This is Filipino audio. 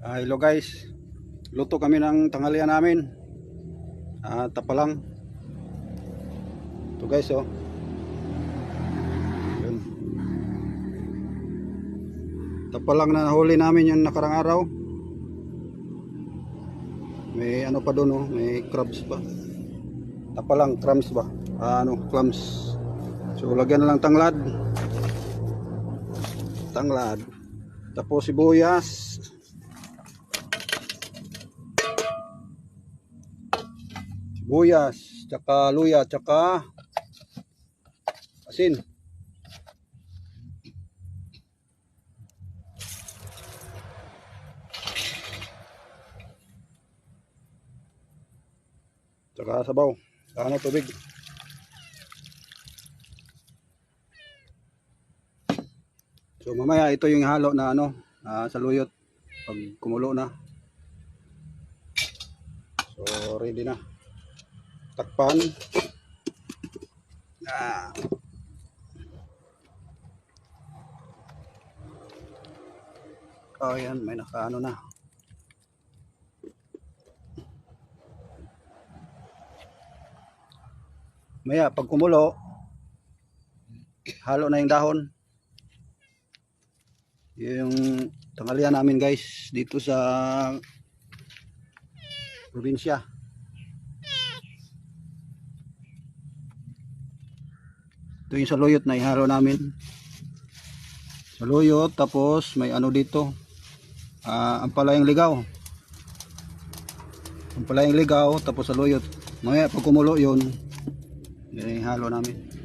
Hello guys, luto kami ng tanghalian namin. Tapalang. Ito guys, oh. Yun. Tapalang na nahuli namin yung nakarang araw. May ano pa doon, oh, may crabs pa. Tapalang clams ba? Clams. So lagyan na lang tanglad. Tapos sibuyas. Tsaka luya, tsaka asin. Tsaka sabaw. Tubig. So mamaya ito yung halo na sa luyot pag kumulo na. So ready na. Takpan. Yan, may nakaano na. Maya pag kumulo, halo na yung dahon. Yung tanghalian namin guys dito sa probinsya. Ito yung saluyot na ihalo namin. Saluyot, tapos may dito. Ampalayang ligaw. Tapos saluyot. Mamaya pag kumulo yun, ihalo namin.